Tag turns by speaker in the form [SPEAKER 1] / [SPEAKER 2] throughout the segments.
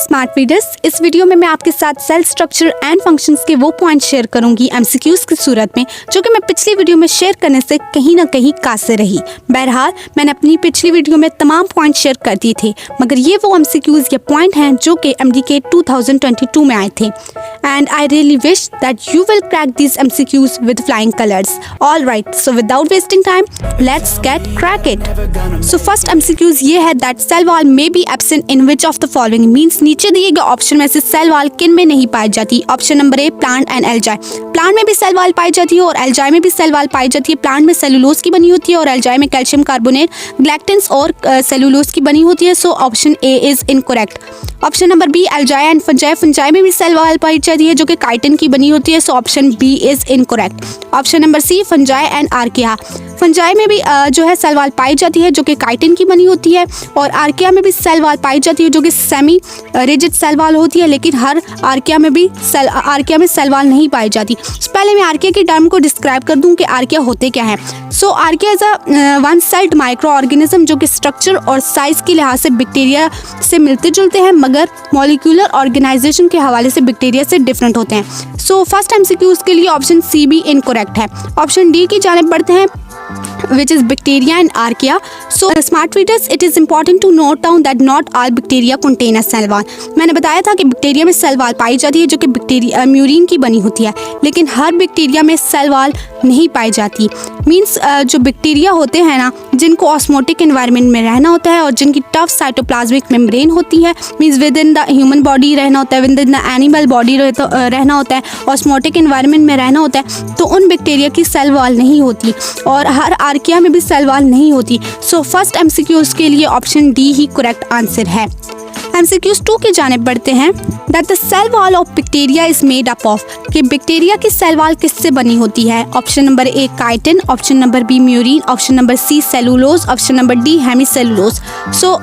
[SPEAKER 1] Smart readers, इस video में मैं आपके साथ सेल स्ट्रक्चर एंड फंक्शंस के वो पॉइंट शेयर करूंगी एमसीक्यूज की सूरत में, जो कि मैं पिछली वीडियो में शेयर करने से कहीं ना कहीं कासिर रही। बहरहाल मैंने अपनी पिछली वीडियो में तमाम पॉइंट शेयर कर दिए थे, मगर ये वो एमसीक्यूज या पॉइंट हैं जो कि एमडीके 2022 में आए थे। And I really wish that you will crack these MCQs with flying colours. Alright, so without wasting time let's get crack it. So first MCQs ये है that cell wall may be absent in which of the following, means नीचे दिए गए option में से cell wall किन में नहीं पाई जाती। Option number A, plant and algae. Plant में भी सेल वॉल पाई जाती है और एल्जाई में भी सेल वॉल पाई जाती है। प्लांट में सेलुलोज की बनी होती है और एल्जाई में कैल्शियम कार्बोनेट, ग्लैक्टिन्स और सेलुलोज की बनी होती है। So option A is incorrect. Option number B, algae and fungi. Fungi में भी सेल वॉल पाई जाती है जो कि काइटिन की बनी होती है। So option B is incorrect. Option number C, fungi and archaea. Fungi में भी जो है सेल वॉल पाई जाती है जो कि काइटिन की बनी होती है, और आर्किया में भी सेल वॉल पाई जाती है जो कि सेमी रिजिड सेल वॉल होती है, लेकिन हर आर्किया में सेल वॉल नहीं पाई जाती। पहले मैं आर्किया के टर्म को डिस्क्राइब कर दूं कि आर्किया होते क्या है। So archaea is a one celled microorganism जो कि स्ट्रक्चर और साइज के लिहाज से बैक्टीरिया से मिलते जुलते हैं, मगर मॉलिक्यूलर ऑर्गेनाइजेशन के हवाले से बैक्टीरिया से डिफरेंट होते हैं। सो फर्स्ट एमसीक्यूज के लिए ऑप्शन सी भी इनकरेक्ट है। ऑप्शन डी की जानिब बढ़ते हैं, which is bacteria and archaea. So smart readers, it is important to note down that not all bacteria contain a cell wall. मैंने बताया था कि बैक्टीरिया में सेल वॉल पाई जाती है जो कि बैक्टीरिया म्यूरिन की बनी होती है, लेकिन हर बैक्टीरिया में सेल वॉल नहीं पाई जाती। मीन्स जो बैक्टीरिया होते हैं ना, जिनको ऑस्मोटिक एनवायरनमेंट में रहना होता है और जिनकी टफ साइटोप्लाज्मिक मेम्ब्रेन होती है, means with in the human body रहना होता है, with in the animal body रहना होता है, ऑस्मोटिक एनवायरनमेंट में रहना होता है, तो उन बैक्टीरिया की सेल वॉल नहीं होती और हर आर्किया में भी सेल वॉल नहीं होती। सो फर्स्ट एमसीक्यूज के लिए ऑप्शन डी ही करेक्ट आंसर है। एमसीक्यूज 2 की जानिब बढ़ते हैं, that the cell wall of bacteria is made up of, कि बैक्टीरिया की सेल वॉल किससे बनी होती है। Option number A, chitin. Option number B, murein. Option number C, cellulose. Option number D, hemicellulose. So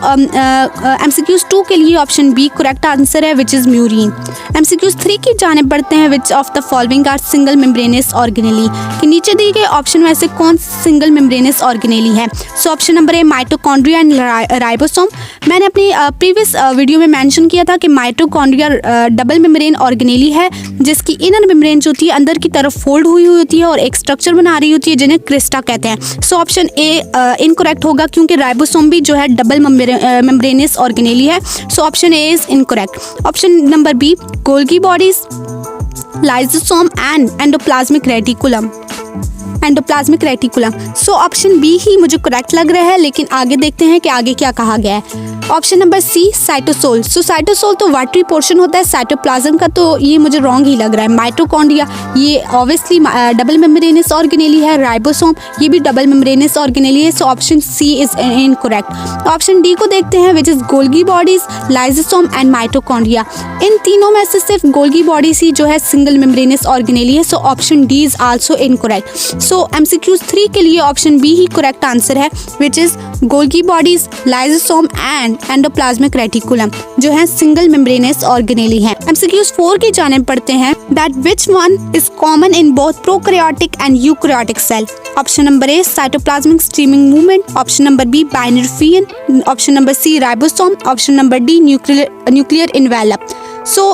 [SPEAKER 1] MCQs 2 के लिए option B correct answer है, which is murine. MCQs 3 की जानिब बढ़ते हैं, which of the following are single membranous organelle, कि नीचे दिए गए ऑप्शन में से कौन सिंगल मेम्ब्रेनस ऑर्गेनेली है। So option number A, mitochondria and ribosome. मैंने अपनी प्रीवियस वीडियो में मेंशन किया था कि माइटोकॉन्ड्रिया डबल मेम्ब्रेन ऑर्गेनेली है, जिसकी इनर मेम्ब्रेन जो होती है अंदर की तरफ फोल्ड हुई होती है और एक स्ट्रक्चर बना रही होती है जिन्हें क्रिस्टा कहते हैं। सो ऑप्शन ए इनकरेक्ट होगा, क्योंकि राइबोसोम भी जो है डबल मेम्ब्रेनस ऑर्गेनेली है। So option A is incorrect. Option number B, Golgi bodies, lysosome and endoplasmic reticulum. So option B ही मुझे करेक्ट लग रहा है, लेकिन आगे देखते हैं कि आगे क्या कहा गया है। Option number C, cytosol. So cytosol तो वाटरी पोर्शन होता है साइटोप्लाज्म का, तो ये मुझे रॉन्ग ही लग रहा है। माइटोकॉन्ड्रिया ये ऑब्वियसली डबल मेम्ब्रेनस ऑर्गेनेली है। राइबोसोम ये भी डबल मेम्ब्रेनस ऑर्गेनेली है। So option C is incorrect. Option D को देखते हैं, which is Golgi bodies, lysosome and mitochondria. इन तीनों में से सिर्फ गोल्गी बॉडीज ही जो है सिंगल मेम्ब्रेनस ऑर्गेनेली है। So option D is also incorrect. So MCQs 3 के लिए ऑप्शन बी ही करेक्ट आंसर है, which is Golgi bodies, lysosome and endoplasmic reticulum, जो है सिंगल मेम्ब्रेनस ऑर्गेनेली है। एमसीक्यूज 4 की जानिब पढ़ते हैं, that which one is common in both prokaryotic and eukaryotic cell. Option number A, cytoplasmic streaming movement. Option number B, binary. Option number C, ribosome. Option number D, nuclear envelope. So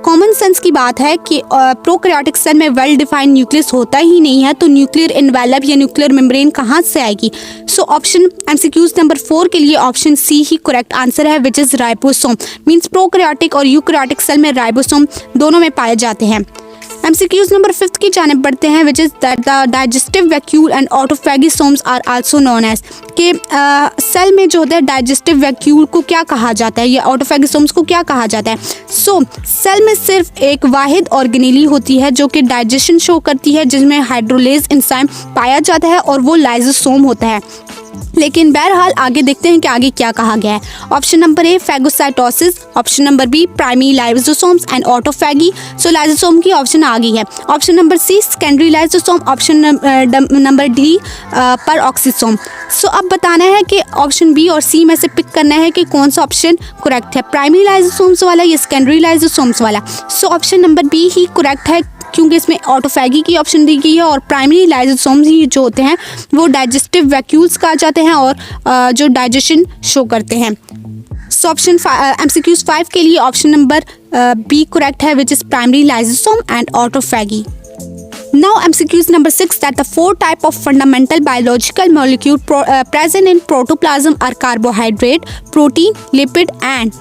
[SPEAKER 1] common sense की बात है कि prokaryotic cell में well defined nucleus होता ही नहीं है, तो nuclear envelope या न्यूक्लियर मेम्ब्रेन कहाँ से आएगी। सो ऑप्शन एमसीक्यूज नंबर 4 के लिए ऑप्शन सी ही करेक्ट आंसर है, which is ribosome. Means prokaryotic और यूकैरियोटिक सेल में राइबोसोम दोनों में पाए जाते हैं। एमसीक्यूज नंबर 5 की जानिब बढ़ते हैं, which is that the digestive vacuole and autophagosomes are also known as, कि सेल में जो होता है डाइजेस्टिव वैक्यूल को क्या कहा जाता है या ऑटोफैगोसोम्स को क्या कहा जाता है। सो सेल में सिर्फ एक वाहिद ऑर्गेनेली होती है जो कि डाइजेशन शो करती है, जिसमें हाइड्रोलेज एंजाइम पाया जाता है और वो लाइसोसोम होता है। लेकिन बहरहाल आगे देखते हैं कि आगे क्या कहा गया है। Option number A, phagocytosis. Option number B, primary lysosomes and autophagy. So lysosome की ऑप्शन आ गई है। Option number C, secondary lysosome. Option number D, peroxisome. So अब बताना है कि ऑप्शन बी और सी में से पिक करना है कि कौन सा ऑप्शन करेक्ट है, प्राइमरी लाइसोसोम्स वाला या सेकेंडरी लाइसोसोम्स वाला। सो ऑप्शन नंबर बी ही करेक्ट है, क्योंकि इसमें ऑटोफैगी की ऑप्शन दी गई है और प्राइमरी लाइसोसोम्स ही जो होते हैं वो डाइजेस्टिव वैक्यूल्स कहा जाते हैं और जो डाइजेशन शो करते हैं। सो ऑप्शन MCQs 5 के लिए ऑप्शन नंबर बी करेक्ट है, which is primary lysosome and autophagy. Now MCQs number 6 that the four type of fundamental biological molecule present in protoplasm are carbohydrate, protein, lipid and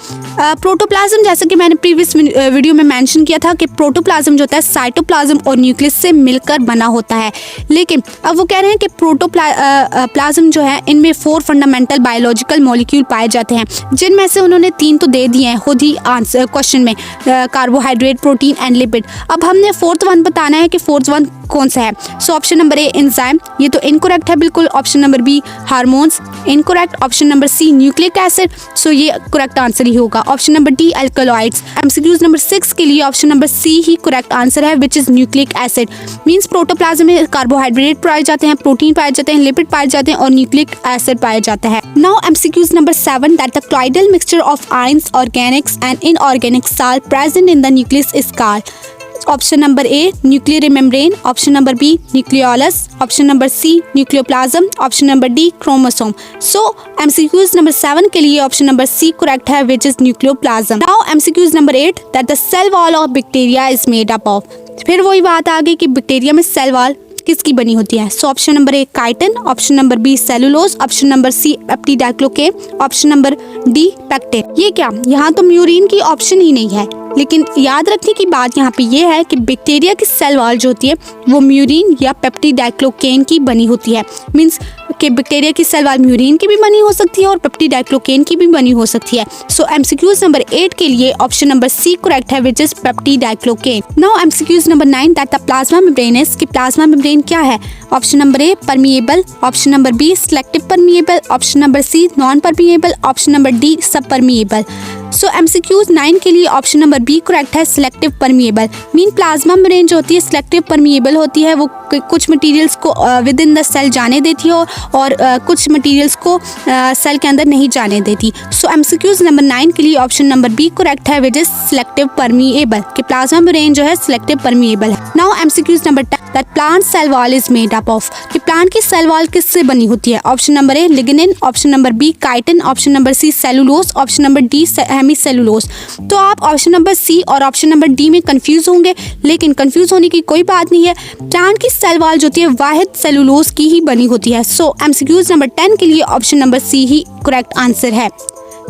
[SPEAKER 1] protoplasm. जैसे कि मैंने previous video में mention किया था कि protoplasm जो होता है साइटोप्लाज्म और न्यूक्लियस से मिलकर बना होता है, लेकिन अब वो कह रहे हैं कि प्रोटोप्लाज्म जो है इनमें 4 फंडामेंटल बायोलॉजिकल मॉलिक्यूल पाए जाते हैं, जिनमें से उन्होंने 3 तो दे दिए हैं खुद ही आंसर क्वेश्चन में, कार्बोहाइड्रेट, प्रोटीन एंड लिपिड। अब हमने 4th वन बताना है कि 4th वन कौन सा है। So option number A enzyme, ये तो इनकरेक्ट है बिल्कुल। Option number B hormones, incorrect. Option number C nucleic acid, so ये करेक्ट आंसर ही होगा। Option number D alkaloids. MCQs number 6 के लिए ऑप्शन नंबर सी ही करेक्ट आंसर है, which is nucleic acid. Means protoplasm में कार्बोहाइड्रेट पाए जाते हैं, प्रोटीन पाए जाते हैं, लिपिड पाए जाते हैं और न्यूक्लिक एसिड पाया जाता है। Now MCQs number 7 that the colloidal mixture of ions, organics and inorganics are present in the nucleus is called. Option number A nuclear membrane, option number B nucleolus, option number C nucleoplasm, option number D chromosome. So MCQs number 7 के लिए option number C correct है, which is nucleoplasm. Now MCQs number 8 that the cell wall of bacteria is made up of. फिर वही बात आ गई कि bacteria में cell wall किसकी बनी होती है। So option number A chitin, option number B cellulose, option number C peptidoglycan, option number D pectin. ये क्या, यहाँ तो म्यूरिन की ऑप्शन ही नहीं है, लेकिन याद रखने की बात यहाँ पे ये है कि बैक्टीरिया की सेल वॉल जो होती है वो म्यूरिन या पेप्टिडाइक्लोकेन की बनी होती है। मींस कि बैक्टीरिया की सेल वॉल म्यूरिन की भी बनी हो सकती है और पेप्टिडाइक्लोकेन की भी बनी हो सकती है। सो MCQs नंबर 8 के लिए ऑप्शन नंबर सी करेक्ट है, which is peptidoglycan. Now MCQs number 9 that the plasma membrane is, कि प्लाज्मा मेम्ब्रेन क्या है। Option number A permeable, option number B selective permeable, option number C non permeable, option number D sub permeable. So MCQs 9 के लिए option number B correct है, selective permeable. Mean plasma membrane जो होती है selective permeable होती है, वो कुछ मटेरियल्स को विद इन द सेल जाने देती है और कुछ मटेरियल्स को सेल के अंदर नहीं जाने देती। सो MCQs नंबर 9 के लिए ऑप्शन नंबर बी करेक्ट है, विच इज सिलेक्टिव परमिएबल, कि प्लाज्मा मेम्ब्रेन जो है सिलेक्टिव परमिएबल है। Now MCQs number 10 that plant cell wall is made up of, कि प्लांट की सेल वॉल किससे बनी होती है। Option number A lignin, option number B chitin, option number C cellulose, option number D hemicellulose. तो आप option number C और option number D में कंफ्यूज होंगे, लेकिन कंफ्यूज होने की कोई बात नहीं है। प्लांट की सेल वॉल जो होती है वाहिद सेलुलोज की ही बनी होती है। सो MCQs नंबर 10 के लिए ऑप्शन नंबर सी ही करेक्ट आंसर है।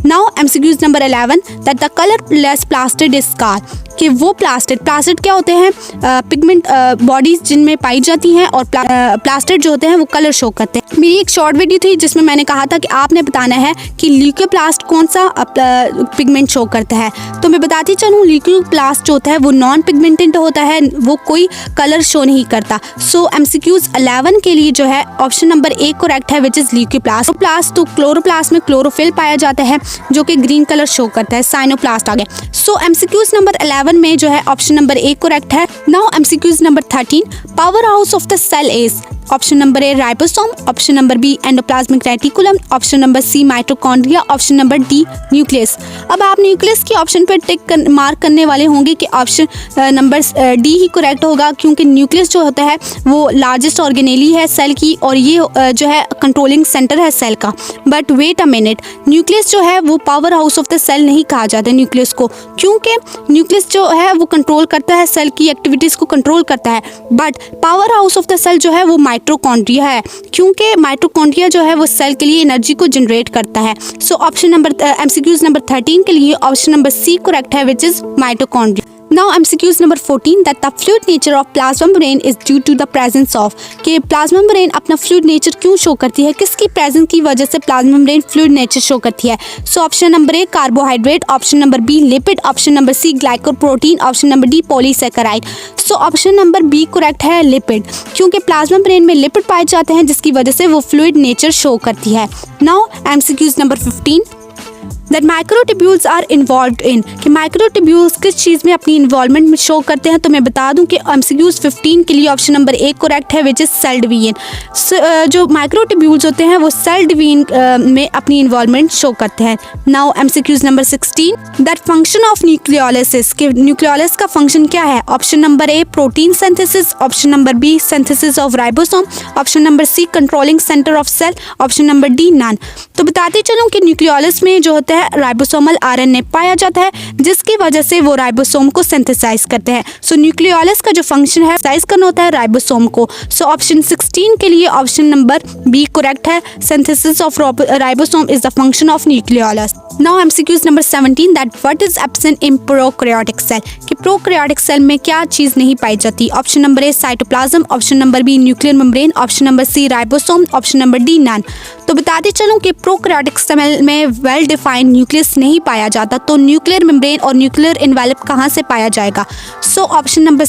[SPEAKER 1] Now MCQs number 11 that the colourless plastid is called, कि वो प्लास्टिड क्या होते हैं, पिगमेंट बॉडीज जिनमें पाई जाती हैं और प्लास्टिड जो होते हैं वो कलर शो करते हैं। मेरी एक शॉर्ट वीडियो थी जिसमें मैंने कहा था कि आपने बताना है कि ल्यूकोप्लास्ट कौन सा पिगमेंट शो करता है। तो मैं बताती चलूँ, ल्यूकोप्लास्ट जो होता है वो नॉन पिगमेंटेड होता है, वो कोई कलर शो नहीं करता। सो MCQs 11 के लिए जो है ऑप्शन नंबर ए करेक्ट है, विच इज ल्यूकोप्लास्ट। प्लास्ट तो क्लोरोप्लास्ट में क्लोरोफिल पाया जाता है जो कि ग्रीन कलर शो करता है, साइनोप्लास्ट आ गया। सो MCQs नंबर 11 में जो है ऑप्शन नंबर ए करेक्ट है। Now MCQs number 13 powerhouse of the cell is, option number A ribosome, option number B endoplasmic reticulum, option number C mitochondria, option number D nucleus. अब आप nucleus की option पर tick mark करने वाले होंगे कि option number D ही correct होगा, क्योंकि न्यूक्लियस जो होता है वो लार्जेस्ट ऑर्गेनेली है सेल की और ये जो है कंट्रोलिंग सेंटर है सेल का। But wait a minute, nucleus जो है वो powerhouse of the cell नहीं कहा जाता न्यूक्लियस को, क्योंकि न्यूक्लियस जो है वो कंट्रोल करता है सेल की एक्टिविटीज़ को कंट्रोल करता है। But powerhouse of the cell जो है वो माइटोकॉन्ड्रिया है, क्योंकि माइटोकॉन्ड्रिया जो है वो सेल के लिए एनर्जी को जनरेट करता है। So option number MCQs number 13 के लिए ऑप्शन नंबर सी करेक्ट है, which is mitochondria. Now MCQs number 14 that the fluid nature of plasma membrane is due to the presence of, कि plasma membrane अपना fluid nature क्यों show करती है, किसकी presence की वजह से plasma membrane fluid nature show करती है। So option number A carbohydrate, option number B lipid, option number C glycoprotein, option number D polysaccharide. So option number B correct है लिपिड, क्योंकि प्लाज्मा मेम्ब्रेन में lipid पाए जाते हैं जिसकी वजह से वो फ्लूइड नेचर शो करती है। Now MCQs number 15 that microtubules are involved in, कि माइक्रोट्यूब्यूल्स किस चीज़ में अपनी इन्वॉल्वमेंट शो करते हैं। तो मैं बता दूं कि MCQs 15 के लिए ऑप्शन नंबर 1 करेक्ट है, विच इज़ सेल डिवीजन। जो माइक्रोट्यूब्यूल्स होते हैं वो सेल डिवीजन में अपनी इन्वॉल्वमेंट शो करते हैं। Now MCQs number 16, that function of nucleolus, कि न्यूक्लियोलिस का फंक्शन क्या है। Option number A protein synthesis, option number B synthesis of ribosome, option number C controlling centre of cell, option number D none. तो बताते चलूं कि न्यूक्लियोलिस में जो होता है राइबोसोमल RNA पाया जाता है, जिसकी वजह से वो राइबोसोम को सिंथेसाइज करते हैं। सो न्यूक्लियोलिस का जो फंक्शन है साइज करना होता है राइबोसोम को। सो ऑप्शन 16 के लिए ऑप्शन नंबर बी करेक्ट है, synthesis of ribosome is the function of nucleolus. Now MCQs number 17, that what is absent in prokaryotic cell, कि प्रोकैरियोटिक सेल में क्या चीज नहीं पाई जाती। Option number A cytoplasm, option number B nuclear membrane, option number C ribosome, option number D none. तो बताते चलूं कि प्रोकैरियोटिक सेल में वेल डिफाइंड न्यूक्लियस नहीं पाया जाता, तो न्यूक्लियर मेम्ब्रेन और न्यूक्लियर एनवेलप कहाँ से पाया जाएगा। So option number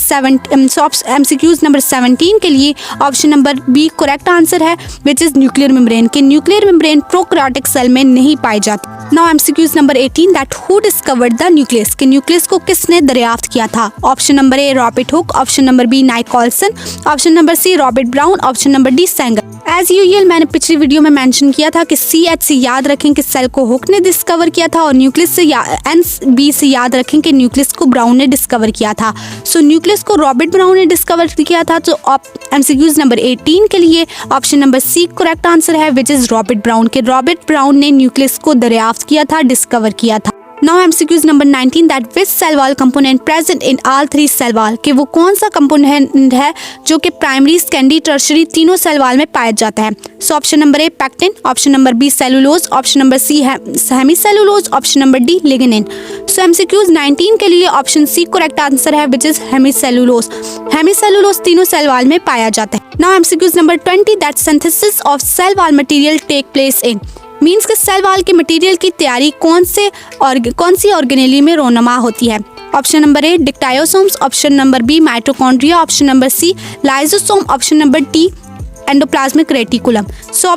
[SPEAKER 1] MCQs number 17 के लिए option number B correct answer है, विच इज न्यूक्लियर मेम्ब्रेन, कि न्यूक्लियर मेम्ब्रेन प्रोकैरियोटिक सेल में नहीं पाई जाती। Now MCQs number 18, that who discovered the nucleus, कि न्यूक्लियस को किसने दरियाफ्त किया था। Option number A Robert Hooke, option number B Nicolson, option number C Robert Brown, option number D Sanger. As usual मैंने पिछली वीडियो में मेंशन किया था कि CH याद रखें कि सेल को हुक ने डिस्कवर किया था, और न्यूक्लियस से NB से याद रखें कि न्यूक्लियस को ब्राउन ने डिस्कवर किया था। सो न्यूक्लियस को रॉबर्ट ब्राउन ने डिस्कवर किया था। तो MCQs नंबर 18 के लिए option number C correct answer है, विच इज रॉबर्ट ब्राउन, के रॉबर्ट ब्राउन ने न्यूक्लियस को दरियाफ्त किया था, डिस्कवर किया था। Now MCQs number 19, that which cell wall component present in all 3 cell wall, कि वो कौन सा कंपोनेंट है जो कि प्राइमरी, सेकेंडरी, टर्शरी तीनों सेल वॉल में पाया जाता है। So option number A pectin, option number B cellulose, option number C hemicellulose, option number D lignin. So MCQs 19 के लिए ऑप्शन सी करेक्ट आंसर है, विच इज हेमीसेलुलोज। हेमीसेलुलोज तीनों cell wall में पाया जाता है। Now MCQs number 20, that synthesis of cell wall material take place in, means कि cell wall के मटेरियल की तैयारी कौन सी ऑर्गेनेली में रोनुमा होती है। Option number A dictyosomes, option number B mitochondria, option number C lysosome, option number D endoplasmic reticulum. So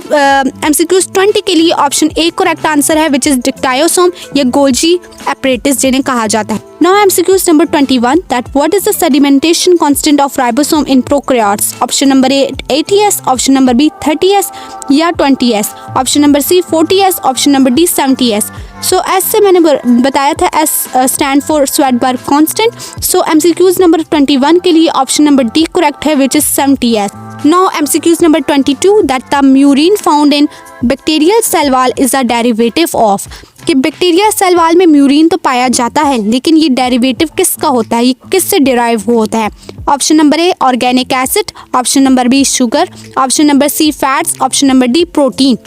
[SPEAKER 1] MCQs 20 के लिए ऑप्शन ए करेक्ट आंसर है, विच इज डिक्टायोसोम या गोल्जी एपरेटिस जिन्हें कहा जाता है। Now MCQs number 21, that what is the sedimentation constant of ribosome in prokaryotes. Option number A 80s, option number B 30s या 20s, option number C 40s, option number D 70s। So S से मैंने बताया था, S stands for Svedberg constant. So MCQs number 21 के लिए option number D correct है, which is 70s। Now MCQs number 22, that the murine found in bacterial cell wall is a derivative of, कि bacteria cell wall में murine तो पाया जाता है, लेकिन ये डेरिवेटिव किसका होता है, ये किससे डिराइव होता है। Option number A organic acid, option number B sugar, option number C fats, option number D protein.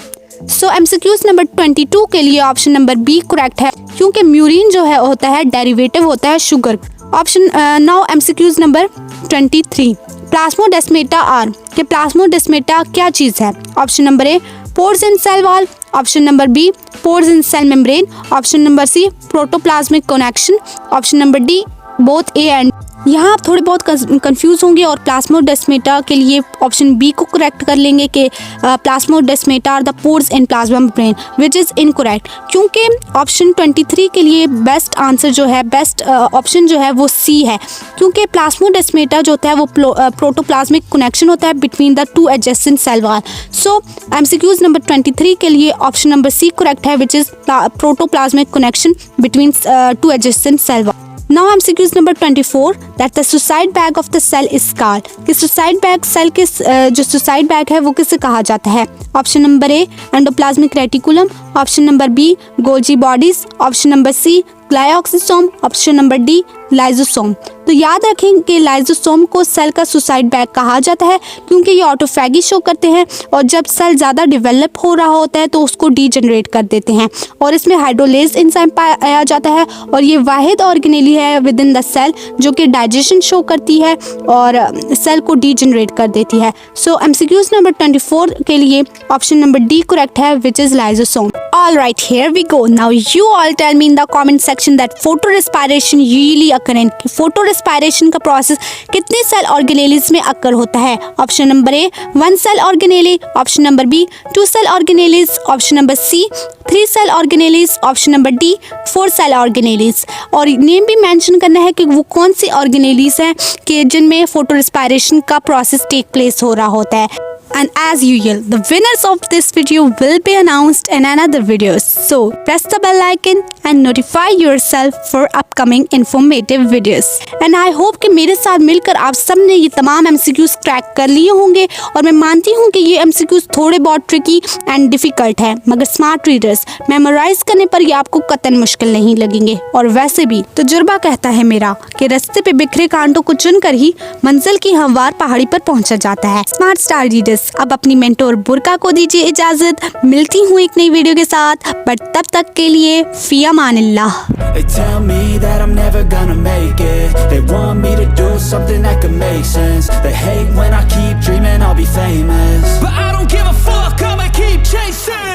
[SPEAKER 1] So MCQs number 22 के लिए ऑप्शन नंबर बी करेक्ट है, क्योंकि म्यूरिन जो है होता है डेरिवेटिव होता है sugar. Option now MCQs number 23, plasmodesmata are, कि प्लाज्मोडेस्माटा क्या चीज़ है। Option number A pores in cell wall, option number B pores in cell membrane, option number C protoplasmic connection, option number D both A and. यहाँ आप थोड़े बहुत confuse होंगे और प्लाज्मोडेस्माटा के लिए ऑप्शन बी को करेक्ट कर लेंगे कि plasmodesmata are the pores in plasma membrane, which is incorrect, क्योंकि ऑप्शन 23 के लिए बेस्ट आंसर जो है, बेस्ट ऑप्शन जो है वो सी है, क्योंकि प्लाज्मोडेस्माटा जो होता है वो प्रोटोप्लाज्मिक कनेक्शन होता है between the 2 adjacent cell wall. So MCQs number 23 के लिए ऑप्शन नंबर सी करेक्ट है, which is protoplasmic connection between 2 adjacent cell wall. Now MCQs number 24, that the suicide bag of the cell is called, कि suicide bag cell के जो suicide bag है वो किसे कहा जाता है। Option number A endoplasmic reticulum, option number B Golgi bodies, option number C glycosome, option number D lysosome. तो याद रखें कि लाइजोसोम को सेल का सुसाइड बैग कहा जाता है, क्योंकि ये ऑटोफैगी शो करते हैं, और जब सेल ज़्यादा डेवलप हो रहा होता है तो उसको डीजनरेट कर देते हैं, और इसमें हाइड्रोलेज एंजाइम पाया जाता है, और ये वाहिद ऑर्गेनेली है विद इन द सेल जो कि डाइजेशन शो करती है और सेल को डीजनरेट कर देती है। सो MCQs नंबर 24 के लिए ऑप्शन नंबर डी करेक्ट है, which is lysosome. All right, here we go. Now you all tell me in the comment section introduction that photo respiration usually occur in, photo respiration का process कितने cell organelles में occur होता है? Option number A 1 cell organelle, option number B 2 cell organelles, option number C 3 cell organelles, option number D 4 cell organelles. और name भी mention करना है कि वो कौन सी ऑर्गेनेलीज हैं कि जिनमें फोटो रेस्पिरेशन का प्रोसेस टेक प्लेस हो रहा होता है। And as usual, the winners of this video will be announced in another video. So press the bell icon and notify yourself for upcoming informative videos. And I hope कि मेरे साथ मिलकर आप सब ने ये तमाम MCQs क्रैक कर लिए होंगे। और मैं मानती हूँ कि ये MCQs थोड़े बहुत ट्रिकी एंड डिफिकल्ट है, मगर स्मार्ट रीडर्स मेमोराइज करने पर ये आपको कतई मुश्किल नहीं लगेंगे। और वैसे भी तजुर्बा कहता है मेरा कि रास्ते पे बिखरे कांटों को चुनकर ही मंजिल की हमवार पहाड़ी पर पहुंचा जाता है। स्मार्ट स्टार रीडर्स, अब अपनी मेंटोर बुरका को दीजिए इजाजत। मिलती हूँ एक नई वीडियो के साथ, बट तब तक के लिए फी अमानिल्लाह।
[SPEAKER 2] They tell me that I'm never gonna make it. They want me to do something that could make sense. They hate when I keep dreaming I'll be famous, but I don't give a fuck, I'ma keep chasing.